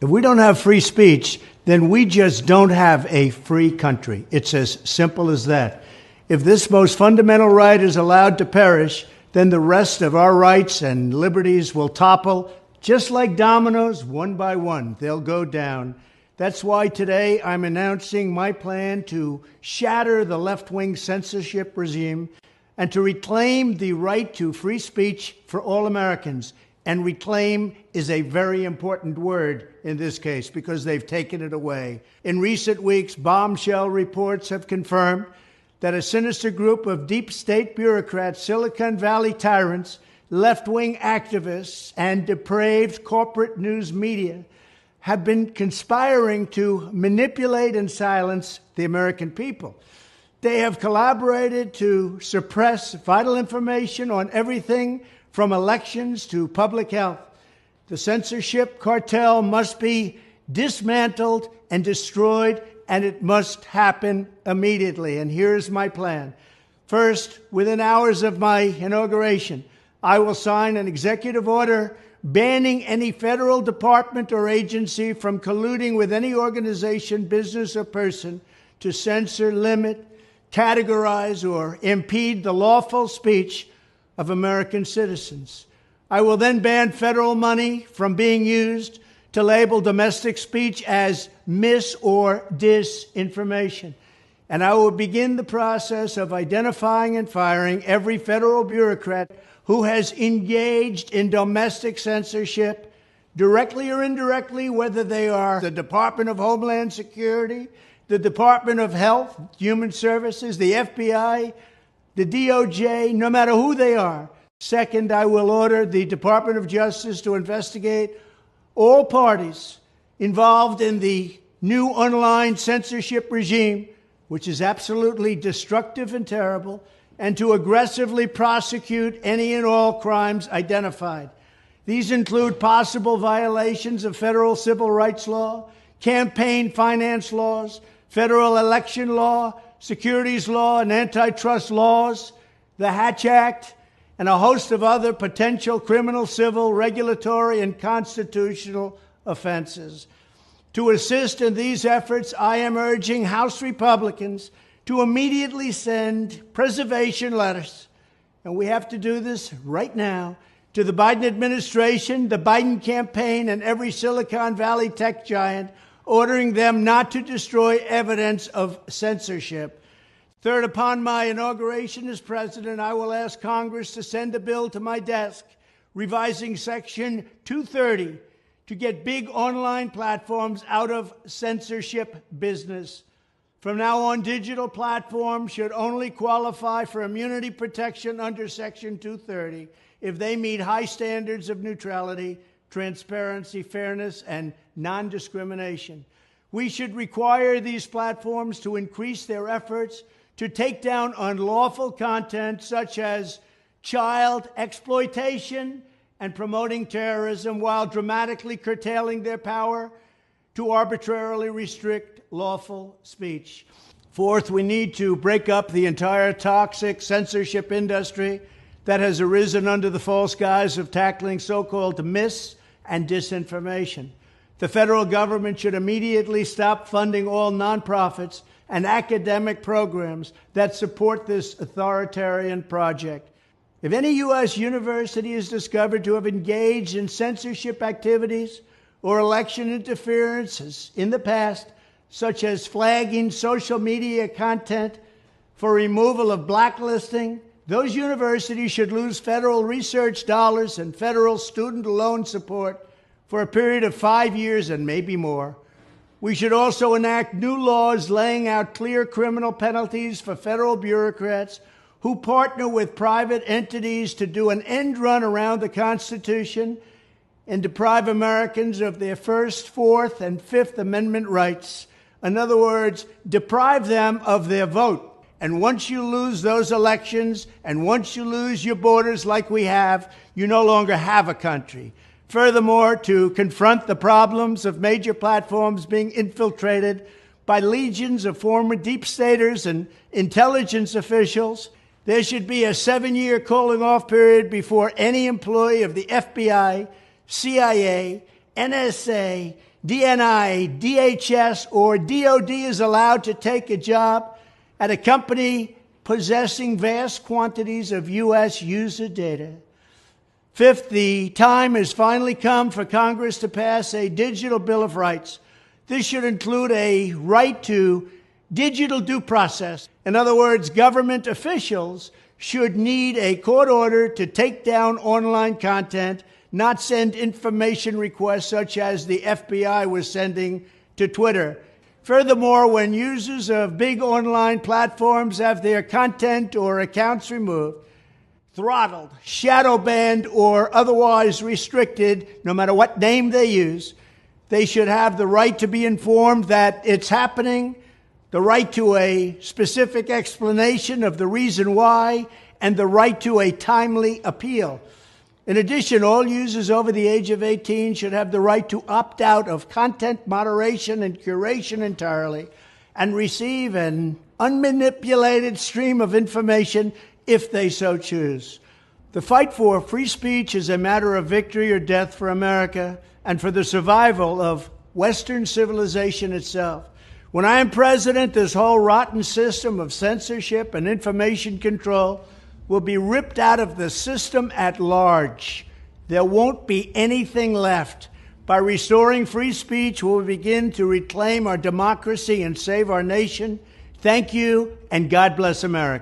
If we don't have free speech, then we just don't have a free country. It's as simple as that. If this most fundamental right is allowed to perish, then the rest of our rights and liberties will topple, just like dominoes, one by one. They'll go down. That's why today I'm announcing my plan to shatter the left-wing censorship regime and to reclaim the right to free speech for all Americans. And reclaim is a very important word in this case because they've taken it away. In recent weeks, bombshell reports have confirmed that a sinister group of deep state bureaucrats, Silicon Valley tyrants, left-wing activists, and depraved corporate news media have been conspiring to manipulate and silence the American people. They have collaborated to suppress vital information on everything from elections to public health. The censorship cartel must be dismantled and destroyed, and it must happen immediately. And here's my plan. First, within hours of my inauguration, I will sign an executive order banning any federal department or agency from colluding with any organization, business, or person to censor, limit, categorize, or impede the lawful speech of American citizens. I will then ban federal money from being used to label domestic speech as mis- or disinformation. And I will begin the process of identifying and firing every federal bureaucrat who has engaged in domestic censorship, directly or indirectly, whether they are the Department of Homeland Security, the Department of Health, Human Services, the FBI, the DOJ, no matter who they are. Second, I will order the Department of Justice to investigate all parties involved in the new online censorship regime, which is absolutely destructive and terrible, and to aggressively prosecute any and all crimes identified. These include possible violations of federal civil rights law, campaign finance laws, federal election law, securities law, and antitrust laws, the Hatch Act, and a host of other potential criminal, civil, regulatory, and constitutional offenses. To assist in these efforts, I am urging House Republicans to immediately send preservation letters, and we have to do this right now, to the Biden administration, the Biden campaign, and every Silicon Valley tech giant, ordering them not to destroy evidence of censorship. Third, upon my inauguration as president, I will ask Congress to send a bill to my desk revising Section 230 to get big online platforms out of censorship business. From now on, digital platforms should only qualify for immunity protection under Section 230 if they meet high standards of neutrality, transparency, fairness, and non-discrimination. We should require these platforms to increase their efforts to take down unlawful content such as child exploitation and promoting terrorism, while dramatically curtailing their power to arbitrarily restrict lawful speech. Fourth, we need to break up the entire toxic censorship industry that has arisen under the false guise of tackling so-called mis- and disinformation. The federal government should immediately stop funding all nonprofits and academic programs that support this authoritarian project. If any U.S. university is discovered to have engaged in censorship activities or election interferences in the past, such as flagging social media content for removal of blacklisting, those universities should lose federal research dollars and federal student loan support for a period of 5 years and maybe more. We should also enact new laws laying out clear criminal penalties for federal bureaucrats who partner with private entities to do an end run around the Constitution and deprive Americans of their First, Fourth, and Fifth Amendment rights. In other words, deprive them of their vote. And once you lose those elections, and once you lose your borders like we have, you no longer have a country. Furthermore, to confront the problems of major platforms being infiltrated by legions of former deep staters and intelligence officials, there should be a 7-year calling-off period before any employee of the FBI, CIA, NSA, DNI, DHS, or DOD is allowed to take a job at a company possessing vast quantities of U.S. user data. Fifth, the time has finally come for Congress to pass a digital Bill of Rights. This should include a right to digital due process. In other words, government officials should need a court order to take down online content, not send information requests such as the FBI was sending to Twitter. Furthermore, when users of big online platforms have their content or accounts removed, throttled, shadow banned, or otherwise restricted, no matter what name they use, they should have the right to be informed that it's happening, the right to a specific explanation of the reason why, and the right to a timely appeal. In addition, all users over the age of 18 should have the right to opt out of content moderation and curation entirely and receive an unmanipulated stream of information if they so choose. The fight for free speech is a matter of victory or death for America and for the survival of Western civilization itself. When I am president, this whole rotten system of censorship and information control will be ripped out of the system at large. There won't be anything left. By restoring free speech, we'll begin to reclaim our democracy and save our nation. Thank you, and God bless America.